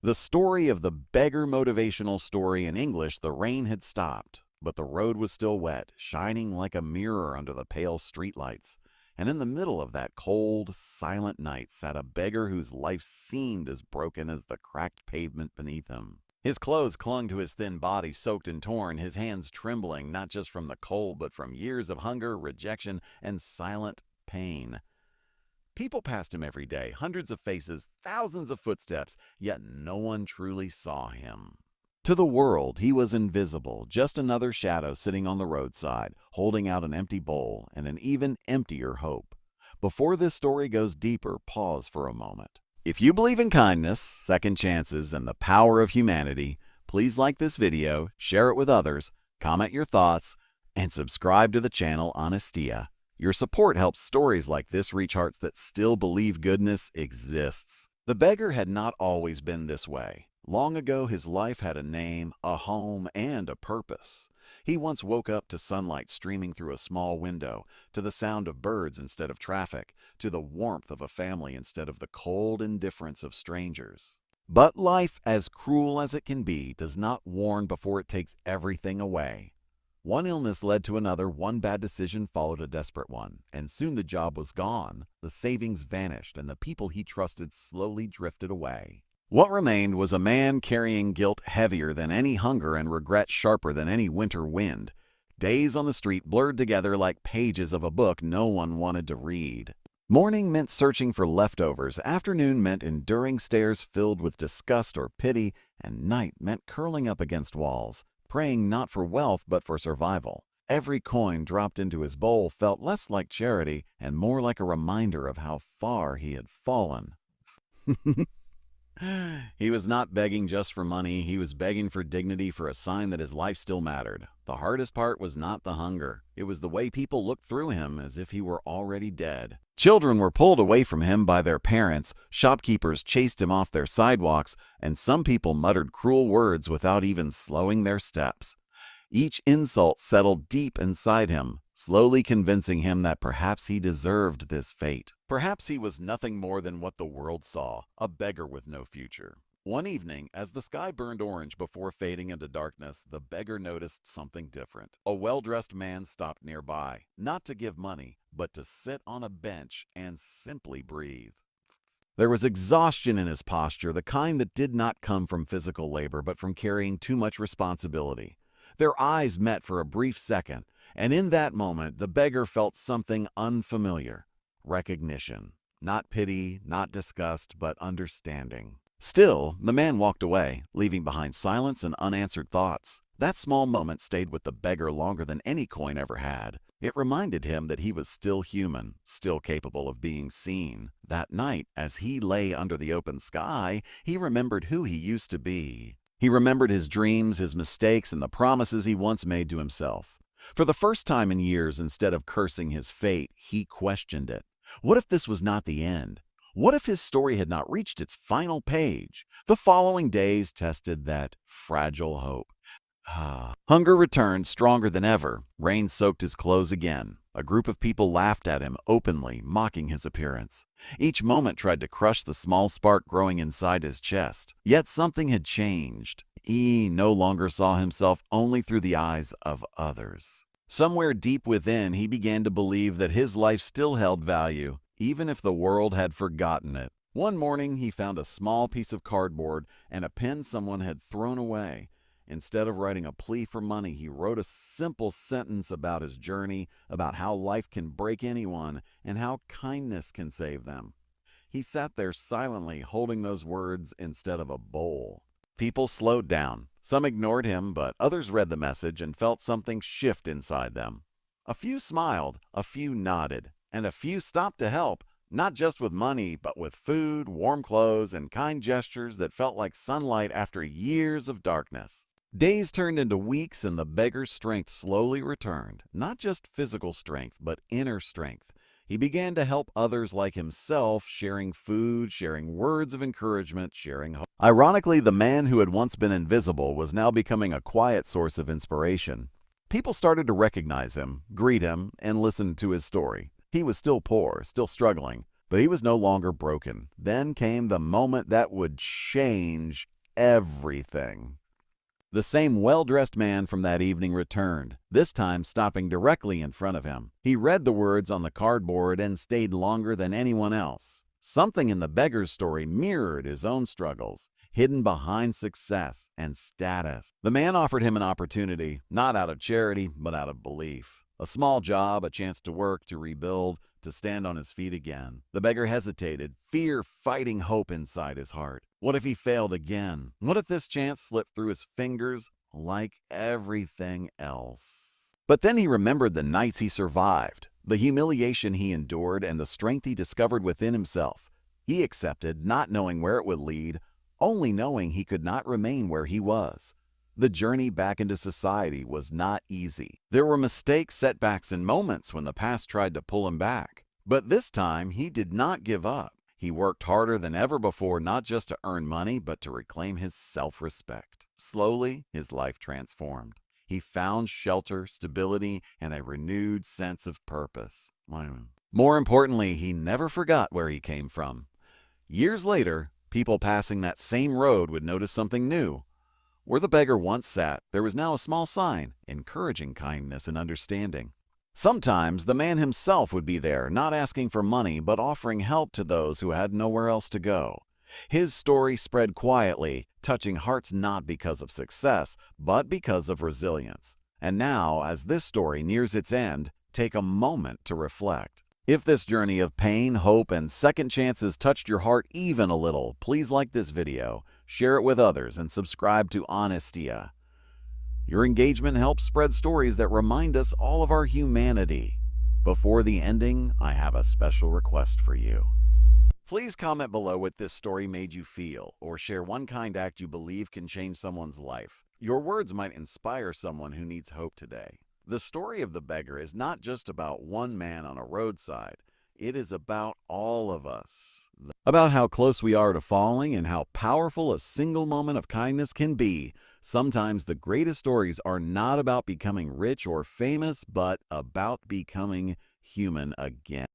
The story of the beggar motivational story in English, the rain had stopped, but the road was still wet, shining like a mirror under the pale streetlights. And in the middle of that cold, silent night sat a beggar whose life seemed as broken as the cracked pavement beneath him. His clothes clung to his thin body, soaked and torn, his hands trembling not just from the cold but from years of hunger, rejection, and silent pain. People passed him every day, hundreds of faces, thousands of footsteps, yet no one truly saw him. To the world, he was invisible, just another shadow sitting on the roadside, holding out an empty bowl and an even emptier hope. Before this story goes deeper, pause for a moment. If you believe in kindness, second chances, and the power of humanity, please like this video, share it with others, comment your thoughts, and subscribe to the channel Honestia. Your support helps stories like this reach hearts that still believe goodness exists. The beggar had not always been this way. Long ago, his life had a name, a home, and a purpose. He once woke up to sunlight streaming through a small window, to the sound of birds instead of traffic, to the warmth of a family instead of the cold indifference of strangers. But life, as cruel as it can be, does not warn before it takes everything away. One illness led to another, one bad decision followed a desperate one, and soon the job was gone, the savings vanished, and the people he trusted slowly drifted away. What remained was a man carrying guilt heavier than any hunger and regret sharper than any winter wind. Days on the street blurred together like pages of a book no one wanted to read. Morning meant searching for leftovers, afternoon meant enduring stares filled with disgust or pity, and night meant curling up against walls, praying not for wealth but for survival. Every coin dropped into his bowl felt less like charity and more like a reminder of how far he had fallen. He was not begging just for money, he was begging for dignity, for a sign that his life still mattered. The hardest part was not the hunger. It was the way people looked through him as if he were already dead. Children were pulled away from him by their parents, shopkeepers chased him off their sidewalks, and some people muttered cruel words without even slowing their steps. Each insult settled deep inside him, slowly convincing him that perhaps he deserved this fate. Perhaps he was nothing more than what the world saw, a beggar with no future. One evening, as the sky burned orange before fading into darkness, the beggar noticed something different. A well-dressed man stopped nearby, not to give money, but to sit on a bench and simply breathe. There was exhaustion in his posture, the kind that did not come from physical labor, but from carrying too much responsibility. Their eyes met for a brief second, and in that moment, the beggar felt something unfamiliar. Recognition. Not pity, not disgust, but understanding. Still, the man walked away, leaving behind silence and unanswered thoughts. That small moment stayed with the beggar longer than any coin ever had. It reminded him that he was still human, still capable of being seen. That night, as he lay under the open sky, he remembered who he used to be. He remembered his dreams, his mistakes, and the promises he once made to himself. For the first time in years, instead of cursing his fate, he questioned it. What if this was not the end? What if his story had not reached its final page? The following days tested that fragile hope. Hunger returned stronger than ever. Rain soaked his clothes again. A group of people laughed at him openly, mocking his appearance. Each moment tried to crush the small spark growing inside his chest. Yet something had changed. He no longer saw himself only through the eyes of others. Somewhere deep within, he began to believe that his life still held value, even if the world had forgotten it. One morning, he found a small piece of cardboard and a pen someone had thrown away. Instead of writing a plea for money, he wrote a simple sentence about his journey, about how life can break anyone, and how kindness can save them. He sat there silently, holding those words instead of a bowl. People slowed down. Some ignored him, but others read the message and felt something shift inside them. A few smiled, a few nodded, and a few stopped to help, not just with money, but with food, warm clothes, and kind gestures that felt like sunlight after years of darkness. Days turned into weeks, and the beggar's strength slowly returned. Not just physical strength, but inner strength. He began to help others like himself, sharing food, sharing words of encouragement, sharing hope. Ironically, the man who had once been invisible was now becoming a quiet source of inspiration. People started to recognize him, greet him, and listen to his story. He was still poor, still struggling, But he was no longer broken. Then came the moment that would change everything. The same well-dressed man from that evening returned, this time stopping directly in front of him. He read the words on the cardboard and stayed longer than anyone else. Something in the beggar's story mirrored his own struggles, hidden behind success and status. The man offered him an opportunity, not out of charity, but out of belief. A small job, a chance to work, to rebuild, to stand on his feet again. The beggar hesitated, fear fighting hope inside his heart. What if he failed again? What if this chance slipped through his fingers like everything else? But then he remembered the nights he survived, the humiliation he endured, and the strength he discovered within himself. He accepted, not knowing where it would lead, only knowing he could not remain where he was. The journey back into society was not easy. There were mistakes, setbacks, and moments when the past tried to pull him back. But this time, he did not give up. He worked harder than ever before, not just to earn money, but to reclaim his self-respect. Slowly, his life transformed. He found shelter, stability, and a renewed sense of purpose. More importantly, he never forgot where he came from. Years later, people passing that same road would notice something new. Where the beggar once sat, there was now a small sign, encouraging kindness and understanding. Sometimes the man himself would be there, not asking for money, but offering help to those who had nowhere else to go. His story spread quietly, touching hearts not because of success, but because of resilience. And now, as this story nears its end, take a moment to reflect. If this journey of pain, hope, and second chances touched your heart even a little, please like this video, share it with others, and subscribe to Honestia. Your engagement helps spread stories that remind us all of our humanity. Before the ending, I have a special request for you. Please comment below what this story made you feel, or share one kind act you believe can change someone's life. Your words might inspire someone who needs hope today. The story of the beggar is not just about one man on a roadside. It is about all of us. About how close we are to falling and how powerful a single moment of kindness can be. Sometimes the greatest stories are not about becoming rich or famous, but about becoming human again.